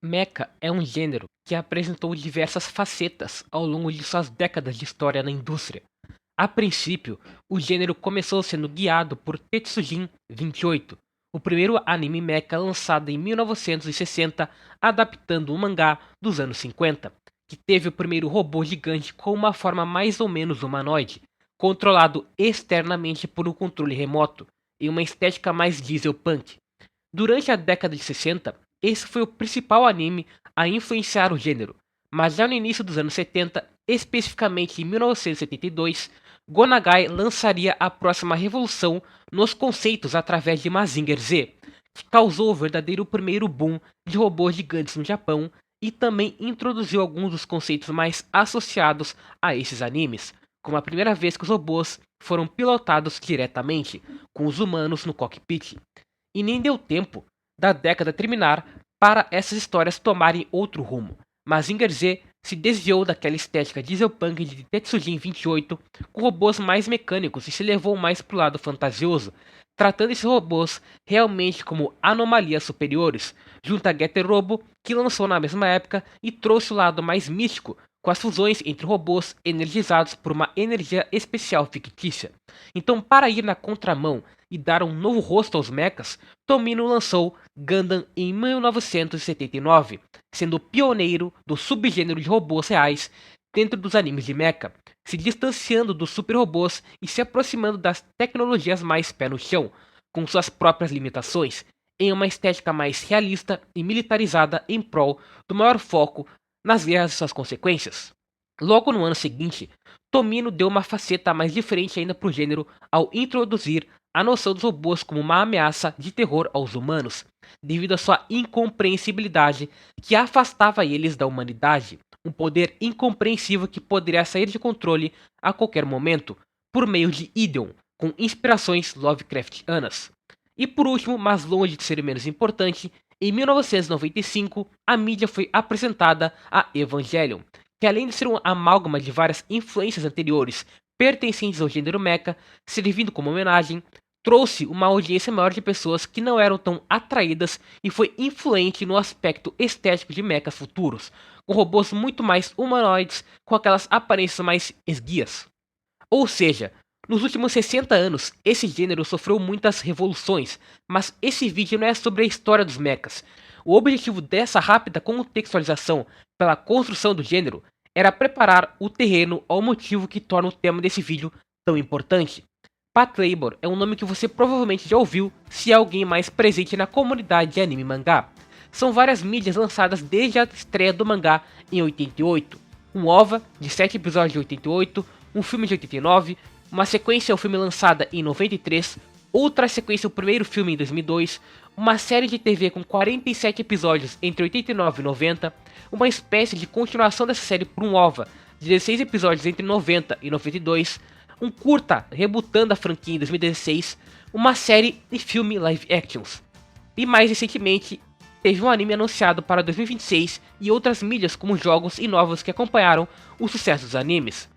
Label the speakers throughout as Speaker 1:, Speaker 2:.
Speaker 1: Mecha é um gênero que apresentou diversas facetas ao longo de suas décadas de história na indústria. A princípio, o gênero começou sendo guiado por Tetsujin 28, o primeiro anime mecha lançado em 1960, adaptando um mangá dos anos 50, que teve o primeiro robô gigante com uma forma mais ou menos humanoide, controlado externamente por um controle remoto, e uma estética mais dieselpunk. Durante a década de 60, esse foi o principal anime a influenciar o gênero, mas já no início dos anos 70, especificamente em 1972, Go Nagai lançaria a próxima revolução nos conceitos através de Mazinger Z, que causou o verdadeiro primeiro boom de robôs gigantes no Japão e também introduziu alguns dos conceitos mais associados a esses animes, como a primeira vez que os robôs foram pilotados diretamente, com os humanos no cockpit. E nem deu tempo da década terminar para essas histórias tomarem outro rumo. Mazinger Z se desviou daquela estética dieselpunk de Tetsujin 28 com robôs mais mecânicos e se levou mais pro lado fantasioso, tratando esses robôs realmente como anomalias superiores, junto a Getter Robo, que lançou na mesma época e trouxe o lado mais místico, com as fusões entre robôs energizados por uma energia especial fictícia. Então, para ir na contramão e dar um novo rosto aos mechas, Tomino lançou Gundam em 1979, sendo pioneiro do subgênero de robôs reais dentro dos animes de mecha, se distanciando dos super-robôs e se aproximando das tecnologias mais pé no chão, com suas próprias limitações, em uma estética mais realista e militarizada em prol do maior foco nas guerras e suas consequências. Logo no ano seguinte, Tomino deu uma faceta mais diferente ainda para o gênero ao introduzir a noção dos robôs como uma ameaça de terror aos humanos, devido à sua incompreensibilidade que afastava eles da humanidade, um poder incompreensível que poderia sair de controle a qualquer momento, por meio de Ideon, com inspirações Lovecraftianas. E por último, mas longe de ser menos importante, em 1995, a mídia foi apresentada a Evangelion, que além de ser uma amálgama de várias influências anteriores pertencentes ao gênero mecha, servindo como homenagem, trouxe uma audiência maior de pessoas que não eram tão atraídas e foi influente no aspecto estético de mechas futuros, com robôs muito mais humanoides, com aquelas aparências mais esguias. Ou seja, nos últimos 60 anos, esse gênero sofreu muitas revoluções, mas esse vídeo não é sobre a história dos mechas. O objetivo dessa rápida contextualização pela construção do gênero era preparar o terreno ao motivo que torna o tema desse vídeo tão importante. Patlabor é um nome que você provavelmente já ouviu se é alguém mais presente na comunidade de anime e mangá. São várias mídias lançadas desde a estreia do mangá em 88, um OVA de 7 episódios de 88, um filme de 89, uma sequência ao filme lançada em 93, outra sequência ao primeiro filme em 2002, uma série de TV com 47 episódios entre 89 e 90, uma espécie de continuação dessa série por um OVA de 16 episódios entre 90 e 92, um curta rebutando a franquia em 2016, uma série e filme live actions. E mais recentemente, teve um anime anunciado para 2026 e outras mídias como jogos e novos que acompanharam o sucesso dos animes.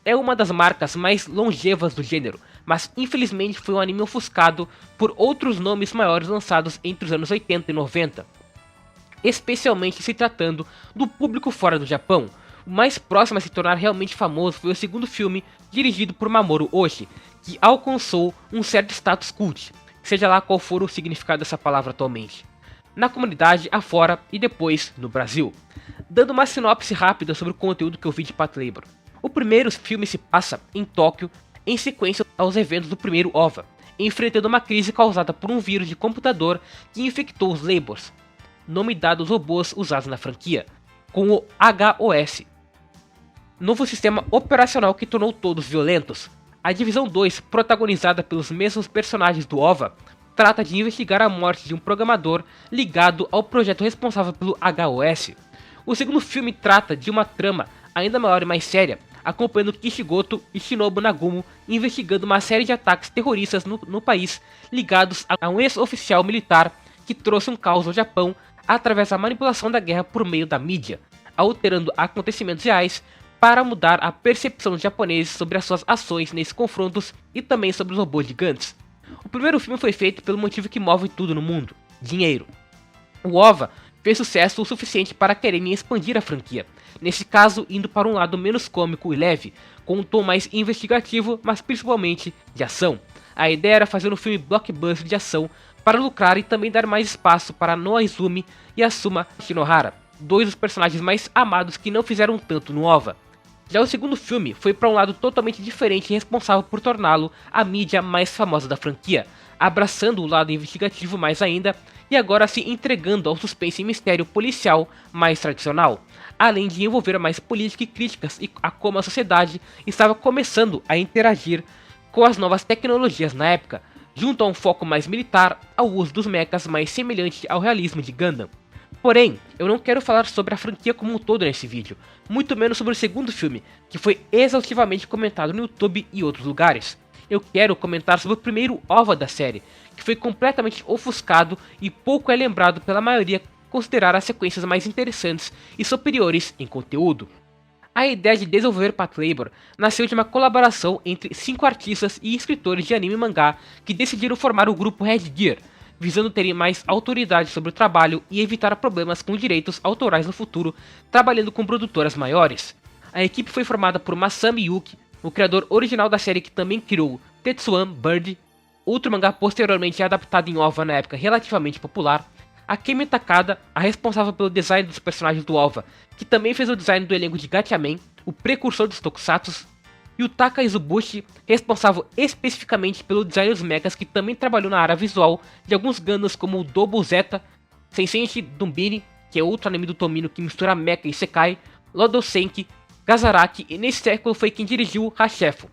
Speaker 1: É uma das marcas mais longevas do gênero, mas infelizmente foi um anime ofuscado por outros nomes maiores lançados entre os anos 80 e 90, especialmente se tratando do público fora do Japão. O mais próximo a se tornar realmente famoso foi o segundo filme, dirigido por Mamoru Oshii, que alcançou um certo status cult, seja lá qual for o significado dessa palavra atualmente, na comunidade afora e depois no Brasil. Dando uma sinopse rápida sobre o conteúdo que eu vi de Patlabor. O primeiro filme se passa em Tóquio, em sequência aos eventos do primeiro OVA, enfrentando uma crise causada por um vírus de computador que infectou os Labors, nome dado aos robôs usados na franquia, com o HOS, novo sistema operacional que tornou todos violentos. A Divisão 2, protagonizada pelos mesmos personagens do OVA, trata de investigar a morte de um programador ligado ao projeto responsável pelo HOS. O segundo filme trata de uma trama ainda maior e mais séria, acompanhando Kishigoto e Shinobu Nagumo investigando uma série de ataques terroristas no país ligados a um ex-oficial militar que trouxe um caos ao Japão através da manipulação da guerra por meio da mídia, alterando acontecimentos reais para mudar a percepção dos japoneses sobre as suas ações nesses confrontos e também sobre os robôs gigantes. O primeiro filme foi feito pelo motivo que move tudo no mundo: dinheiro. O OVA fez sucesso o suficiente para quererem expandir a franquia, nesse caso indo para um lado menos cômico e leve, com um tom mais investigativo, mas principalmente de ação. A ideia era fazer um filme blockbuster de ação para lucrar e também dar mais espaço para Noizumi e Asuma Shinohara, dois dos personagens mais amados que não fizeram tanto no OVA. Já o segundo filme foi para um lado totalmente diferente e responsável por torná-lo a mídia mais famosa da franquia, abraçando o lado investigativo mais ainda e agora se entregando ao suspense e mistério policial mais tradicional, além de envolver mais política e críticas a como a sociedade estava começando a interagir com as novas tecnologias na época, junto a um foco mais militar ao uso dos mechas mais semelhante ao realismo de Gundam. Porém, eu não quero falar sobre a franquia como um todo nesse vídeo, muito menos sobre o segundo filme, que foi exaustivamente comentado no YouTube e outros lugares. Eu quero comentar sobre o primeiro OVA da série, que foi completamente ofuscado e pouco é lembrado pela maioria considerar as sequências mais interessantes e superiores em conteúdo. A ideia de desenvolver Patlabor nasceu de uma colaboração entre 5 artistas e escritores de anime e mangá que decidiram formar o grupo Red Gear, visando terem mais autoridade sobre o trabalho e evitar problemas com direitos autorais no futuro, trabalhando com produtoras maiores. A equipe foi formada por Masami Yuki, o criador original da série que também criou Tetsuan Bird, outro mangá posteriormente adaptado em OVA na época relativamente popular, Akemi Takada, a responsável pelo design dos personagens do OVA, que também fez o design do elenco de Gatchaman, o precursor dos Tokusatsu, e o Taka Izubushi, responsável especificamente pelo design dos mechas, que também trabalhou na área visual de alguns Gundams como o Double Zeta, Senseishi Dumbini, que é outro anime do Tomino que mistura mecha e Sekai, Lodo Senki, Gazaraki, e nesse século foi quem dirigiu Hashefo.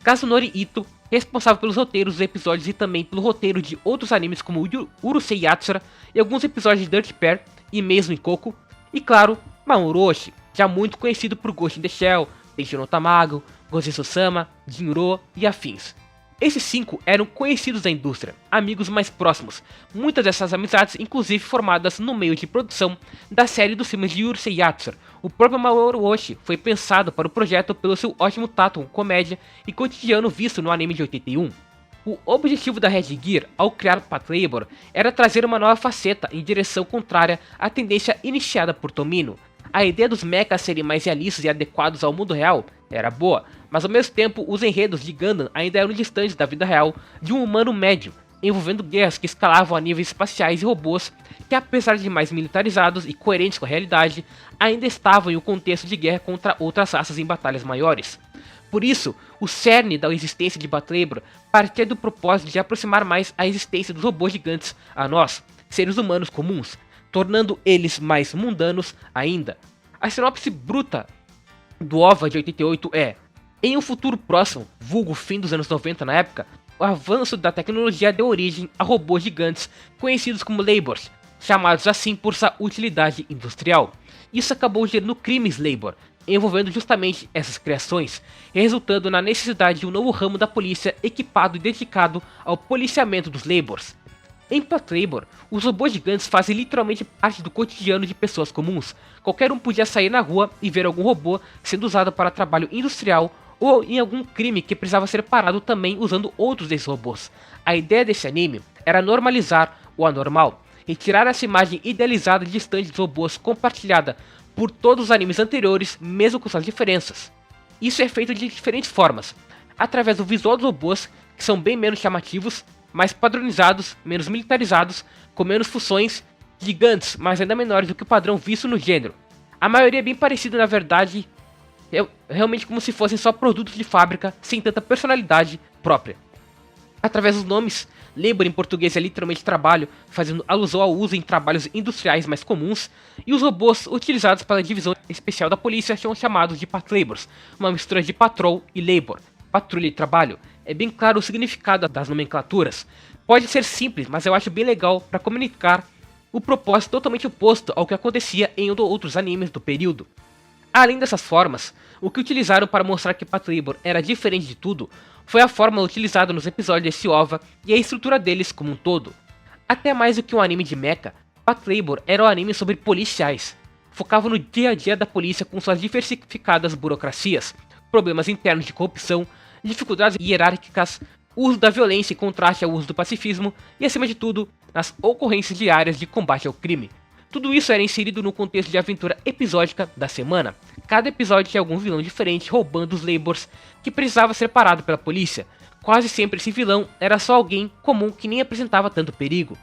Speaker 1: Kazunori Ito, responsável pelos roteiros dos episódios e também pelo roteiro de outros animes como Urusei Yatsura e alguns episódios de Dirt Pair e mesmo em Coco, e claro, Mamoru Oshii, já muito conhecido por Ghost in the Shell, Tenshin no Tamago, Goseso-sama, Jinro e afins. Esses 5 eram conhecidos da indústria, amigos mais próximos, muitas dessas amizades inclusive formadas no meio de produção da série dos filmes de Urusei Yatsura. O próprio Mamoru Oshii foi pensado para o projeto pelo seu ótimo tato com comédia e cotidiano visto no anime de 81. O objetivo da Red Gear, ao criar Patlabor, era trazer uma nova faceta em direção contrária à tendência iniciada por Tomino. A ideia dos mechas serem mais realistas e adequados ao mundo real era boa, mas ao mesmo tempo os enredos de Gundam ainda eram distantes da vida real de um humano médio, envolvendo guerras que escalavam a níveis espaciais e robôs que, apesar de mais militarizados e coerentes com a realidade, ainda estavam em um contexto de guerra contra outras raças em batalhas maiores. Por isso, o cerne da existência de Patlabor partia do propósito de aproximar mais a existência dos robôs gigantes a nós, seres humanos comuns, tornando eles mais mundanos ainda. A sinopse bruta do OVA de 88 é: em um futuro próximo, vulgo fim dos anos 90 na época, o avanço da tecnologia deu origem a robôs gigantes conhecidos como Labors, chamados assim por sua utilidade industrial. Isso acabou gerando crimes Labor, envolvendo justamente essas criações, resultando na necessidade de um novo ramo da polícia equipado e dedicado ao policiamento dos Labors. Em Patlabor, os robôs gigantes fazem literalmente parte do cotidiano de pessoas comuns. Qualquer um podia sair na rua e ver algum robô sendo usado para trabalho industrial ou em algum crime que precisava ser parado também usando outros desses robôs. A ideia desse anime era normalizar o anormal, e tirar essa imagem idealizada e distante dos robôs compartilhada por todos os animes anteriores, mesmo com suas diferenças. Isso é feito de diferentes formas, através do visual dos robôs, que são bem menos chamativos, mais padronizados, menos militarizados, com menos funções, gigantes, mas ainda menores do que o padrão visto no gênero. A maioria é bem parecida, na verdade, é realmente como se fossem só produtos de fábrica, sem tanta personalidade própria. Através dos nomes, Labor em português é literalmente trabalho, fazendo alusão ao uso em trabalhos industriais mais comuns, e os robôs utilizados pela divisão especial da polícia são chamados de Patlabors, uma mistura de patrol e labor, patrulha e trabalho. É bem claro o significado das nomenclaturas. Pode ser simples, mas eu acho bem legal para comunicar o propósito totalmente oposto ao que acontecia em outros animes do período. Além dessas formas, o que utilizaram para mostrar que Patlabor era diferente de tudo foi a fórmula utilizada nos episódios desse OVA e a estrutura deles como um todo. Até mais do que um anime de mecha, Patlabor era um anime sobre policiais. Focava no dia a dia da polícia com suas diversificadas burocracias, problemas internos de corrupção, dificuldades hierárquicas, uso da violência em contraste ao uso do pacifismo e, acima de tudo, nas ocorrências diárias de combate ao crime. Tudo isso era inserido no contexto de aventura episódica da semana. Cada episódio tinha algum vilão diferente roubando os Labors que precisava ser parado pela polícia. Quase sempre esse vilão era só alguém comum que nem apresentava tanto perigo.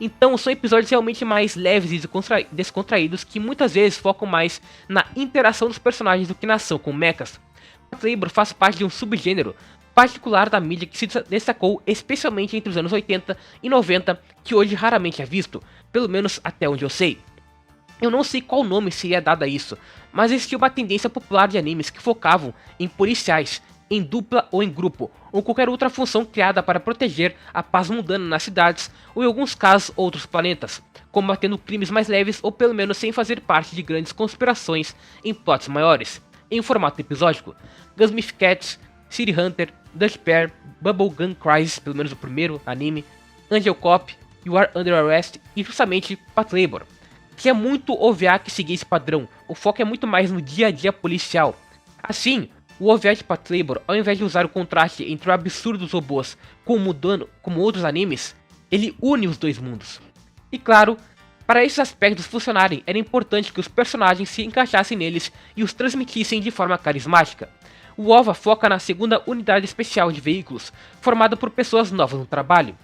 Speaker 1: Então são episódios realmente mais leves e descontraídos que muitas vezes focam mais na interação dos personagens do que na ação com mechas. Patlabor faz parte de um subgênero particular da mídia que se destacou especialmente entre os anos 80 e 90, que hoje raramente é visto, pelo menos até onde eu sei. Eu não sei qual nome seria dado a isso, mas existia uma tendência popular de animes que focavam em policiais, em dupla ou em grupo, ou qualquer outra função criada para proteger a paz mundana nas cidades, ou em alguns casos outros planetas, combatendo crimes mais leves ou pelo menos sem fazer parte de grandes conspirações em plots maiores. Em formato episódico, Gunsmith Cats, City Hunter, Dutch Pair, Bubblegum Crisis, pelo menos o primeiro anime, Angel Cop, You Are Under Arrest e justamente Patlabor, que é muito OVA que seguia esse padrão. O foco é muito mais no dia a dia policial. Assim, o OVA de Patlabor, ao invés de usar o contraste entre o absurdo dos robôs como outros animes, ele une os dois mundos. E claro, para esses aspectos funcionarem, era importante que os personagens se encaixassem neles e os transmitissem de forma carismática. O OVA foca na segunda unidade especial de veículos, formada por pessoas novas no trabalho.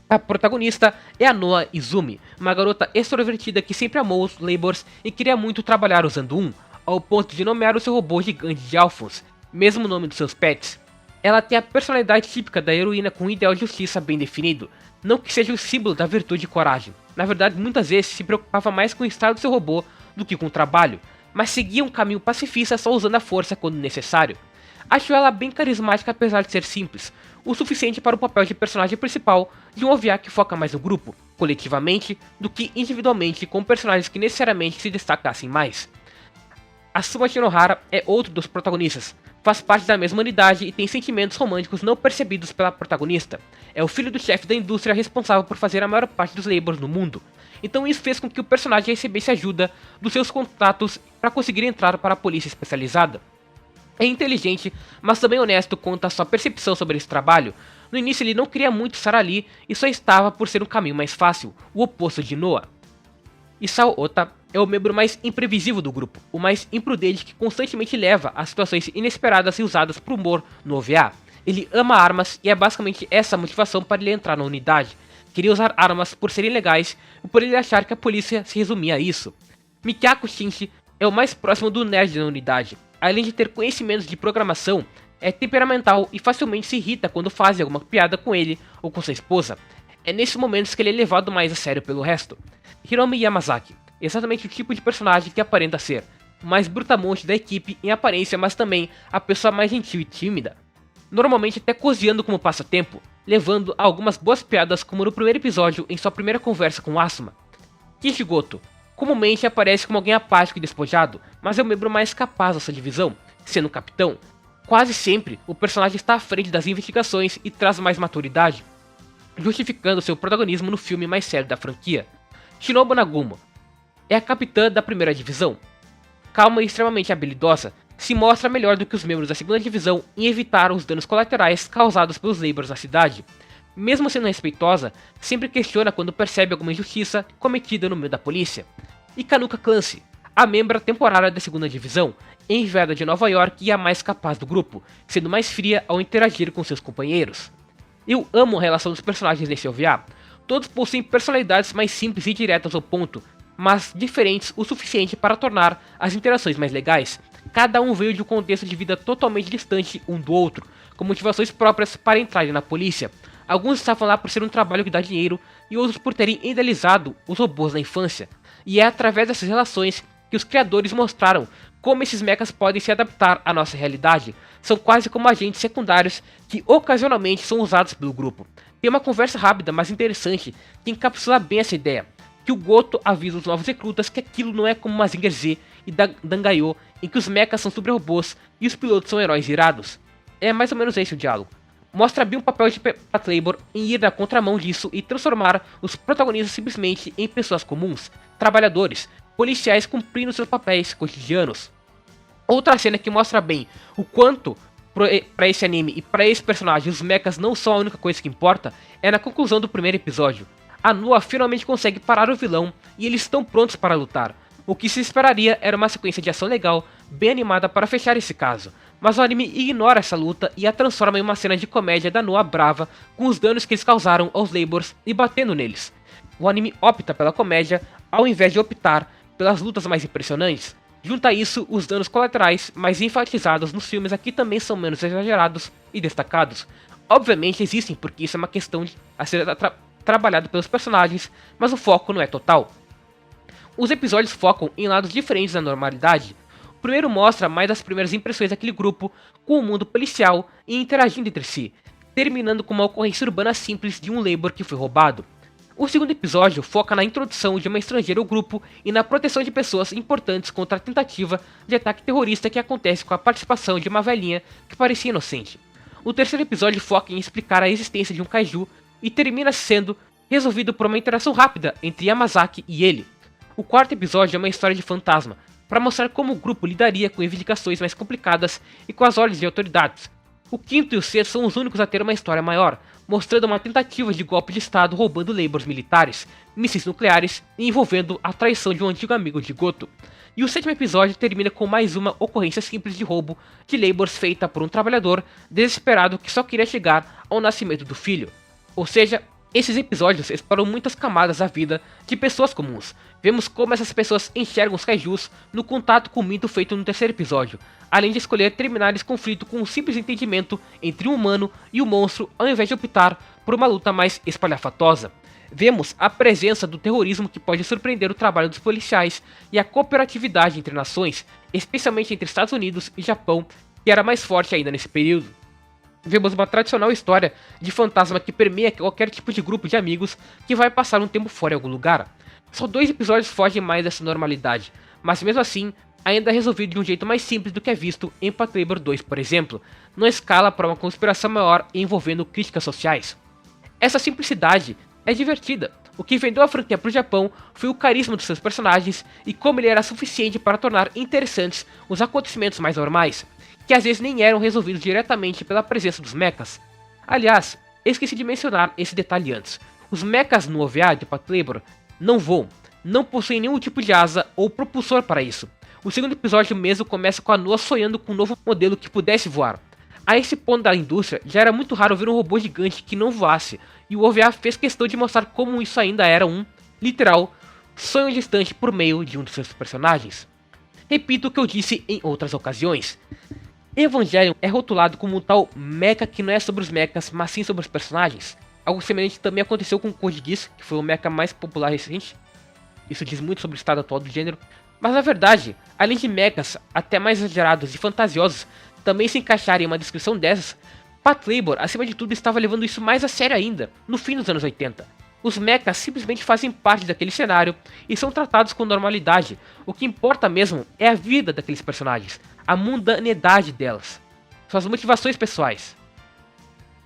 Speaker 1: A protagonista é a Noa Izumi, uma garota extrovertida que sempre amou os Labors e queria muito trabalhar usando um, ao ponto de nomear o seu robô gigante de Alphonse, mesmo nome dos seus pets. Ela tem a personalidade típica da heroína com um ideal de justiça bem definido, não que seja o símbolo da virtude e coragem. Na verdade, muitas vezes se preocupava mais com o estado do seu robô do que com o trabalho, mas seguia um caminho pacifista só usando a força quando necessário. Acho ela bem carismática apesar de ser simples, o suficiente para o papel de personagem principal de um OVA que foca mais no grupo, coletivamente, do que individualmente com personagens que necessariamente se destacassem mais. Asuma Shinohara é outro dos protagonistas, faz parte da mesma unidade e tem sentimentos românticos não percebidos pela protagonista. É o filho do chefe da indústria responsável por fazer a maior parte dos labors no mundo. Então isso fez com que o personagem recebesse ajuda dos seus contatos para conseguir entrar para a polícia especializada. É inteligente, mas também honesto quanto à sua percepção sobre esse trabalho. No início ele não queria muito estar ali e só estava por ser um caminho mais fácil, o oposto de Noa. Isao Ota é o membro mais imprevisível do grupo, o mais imprudente que constantemente leva a situações inesperadas e usadas por humor no OVA. Ele ama armas e é basicamente essa a motivação para ele entrar na unidade. Queria usar armas por serem legais e por ele achar que a polícia se resumia a isso. Mikako Shinji é o mais próximo do nerd na unidade. Além de ter conhecimentos de programação, é temperamental e facilmente se irrita quando fazem alguma piada com ele ou com sua esposa. É nesses momentos que ele é levado mais a sério pelo resto. Hiromi Yamazaki, exatamente o tipo de personagem que aparenta ser, o mais brutamonte da equipe em aparência, mas também a pessoa mais gentil e tímida. Normalmente até cozinhando como passatempo, levando a algumas boas piadas como no primeiro episódio em sua primeira conversa com Asuma. Kishigoto comumente aparece como alguém apático e despojado, mas é o membro mais capaz da sua divisão, sendo o capitão. Quase sempre, o personagem está à frente das investigações e traz mais maturidade, justificando seu protagonismo no filme mais sério da franquia. Shinobu Nagumo é a capitã da primeira divisão. Calma e extremamente habilidosa, se mostra melhor do que os membros da segunda divisão em evitar os danos colaterais causados pelos Labors na cidade. Mesmo sendo respeitosa, sempre questiona quando percebe alguma injustiça cometida no meio da polícia. E Kanuka Clancy, a membra temporária da segunda divisão, enviada de Nova York e a mais capaz do grupo, sendo mais fria ao interagir com seus companheiros. Eu amo a relação dos personagens nesse OVA. Todos possuem personalidades mais simples e diretas ao ponto, mas diferentes o suficiente para tornar as interações mais legais. Cada um veio de um contexto de vida totalmente distante um do outro, com motivações próprias para entrarem na polícia. Alguns estavam lá por ser um trabalho que dá dinheiro, e outros por terem idealizado os robôs na infância. E é através dessas relações que os criadores mostraram como esses mechas podem se adaptar à nossa realidade. São quase como agentes secundários que ocasionalmente são usados pelo grupo. Tem uma conversa rápida, mas interessante, que encapsula bem essa ideia. Que o Goto avisa os novos recrutas que aquilo não é como Mazinger Z e Dangayo, em que os mechas são super robôs e os pilotos são heróis irados. É mais ou menos esse o diálogo. Mostra bem o papel de Patlabor em ir na contramão disso e transformar os protagonistas simplesmente em pessoas comuns, trabalhadores, policiais cumprindo seus papéis cotidianos. Outra cena que mostra bem o quanto para esse anime e para esse personagem os mechas não são a única coisa que importa é na conclusão do primeiro episódio. A Noa finalmente consegue parar o vilão e eles estão prontos para lutar. O que se esperaria era uma sequência de ação legal, bem animada para fechar esse caso. Mas o anime ignora essa luta e a transforma em uma cena de comédia da Noa brava com os danos que eles causaram aos Laborers e batendo neles. O anime opta pela comédia ao invés de optar pelas lutas mais impressionantes. Junto a isso, os danos colaterais mais enfatizados nos filmes aqui também são menos exagerados e destacados. Obviamente existem porque isso é uma questão a ser trabalhado pelos personagens, mas o foco não é total. Os episódios focam em lados diferentes da normalidade. O primeiro mostra mais das primeiras impressões daquele grupo com o mundo policial e interagindo entre si, terminando com uma ocorrência urbana simples de um labor que foi roubado. O segundo episódio foca na introdução de uma estrangeira ao grupo e na proteção de pessoas importantes contra a tentativa de ataque terrorista que acontece com a participação de uma velhinha que parecia inocente. O terceiro episódio foca em explicar a existência de um kaiju e termina sendo resolvido por uma interação rápida entre Yamazaki e ele. O quarto episódio é uma história de fantasma, para mostrar como o grupo lidaria com investigações mais complicadas e com as ordens de autoridades. O quinto e o sexto são os únicos a ter uma história maior, mostrando uma tentativa de golpe de estado roubando labors militares, mísseis nucleares e envolvendo a traição de um antigo amigo de Goto. E o sétimo episódio termina com mais uma ocorrência simples de roubo de labors feita por um trabalhador desesperado que só queria chegar ao nascimento do filho. Ou seja, esses episódios exploram muitas camadas da vida de pessoas comuns. Vemos como essas pessoas enxergam os kaijus no contato com o mito feito no terceiro episódio, além de escolher terminar esse conflito com um simples entendimento entre um humano e o monstro ao invés de optar por uma luta mais espalhafatosa. Vemos a presença do terrorismo que pode surpreender o trabalho dos policiais e a cooperatividade entre nações, especialmente entre Estados Unidos e Japão, que era mais forte ainda nesse período. Vemos uma tradicional história de fantasma que permeia qualquer tipo de grupo de amigos que vai passar um tempo fora em algum lugar. Só 2 episódios fogem mais dessa normalidade, mas mesmo assim, ainda é resolvido de um jeito mais simples do que é visto em Patlabor 2, por exemplo, numa escala para uma conspiração maior envolvendo críticas sociais. Essa simplicidade é divertida. O que vendeu a franquia para o Japão foi o carisma dos seus personagens e como ele era suficiente para tornar interessantes os acontecimentos mais normais, que às vezes nem eram resolvidos diretamente pela presença dos mechas. Aliás, esqueci de mencionar esse detalhe antes. Os mechas no OVA de Patlabor não voam, não possuem nenhum tipo de asa ou propulsor para isso. O segundo episódio mesmo começa com a Noa sonhando com um novo modelo que pudesse voar. A esse ponto da indústria, já era muito raro ver um robô gigante que não voasse, e o OVA fez questão de mostrar como isso ainda era um, literal, sonho distante por meio de um dos seus personagens. Repito o que eu disse em outras ocasiões. Evangelion é rotulado como um tal mecha que não é sobre os mechas, mas sim sobre os personagens. Algo semelhante também aconteceu com Code Geass, que foi o mecha mais popular recente. Isso diz muito sobre o estado atual do gênero. Mas na verdade, além de mechas até mais exagerados e fantasiosos também se encaixarem em uma descrição dessas, Patlabor, acima de tudo, estava levando isso mais a sério ainda, no fim dos anos 80. Os mechas simplesmente fazem parte daquele cenário e são tratados com normalidade. O que importa mesmo é a vida daqueles personagens, a mundanidade delas, suas motivações pessoais.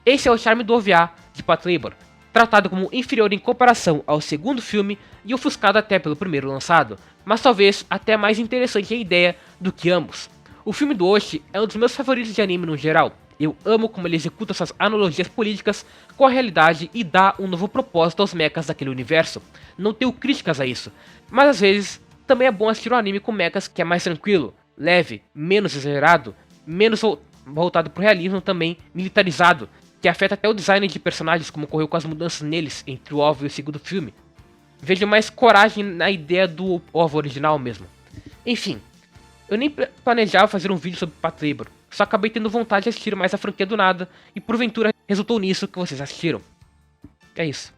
Speaker 1: Esse é o charme do OVA de Patlabor, tratado como inferior em comparação ao segundo filme e ofuscado até pelo primeiro lançado, mas talvez até mais interessante a ideia do que ambos. O filme do Oshi é um dos meus favoritos de anime no geral. Eu amo como ele executa suas analogias políticas com a realidade e dá um novo propósito aos mechas daquele universo. Não tenho críticas a isso, mas às vezes também é bom assistir um anime com mechas que é mais tranquilo, leve, menos exagerado, menos voltado para o realismo também militarizado, que afeta até o design de personagens, como ocorreu com as mudanças neles entre o OVA e o segundo filme. Vejo mais coragem na ideia do OVA original mesmo. Enfim, eu nem planejava fazer um vídeo sobre Patlabor, só acabei tendo vontade de assistir mais a franquia do nada, e porventura resultou nisso que vocês assistiram. É isso.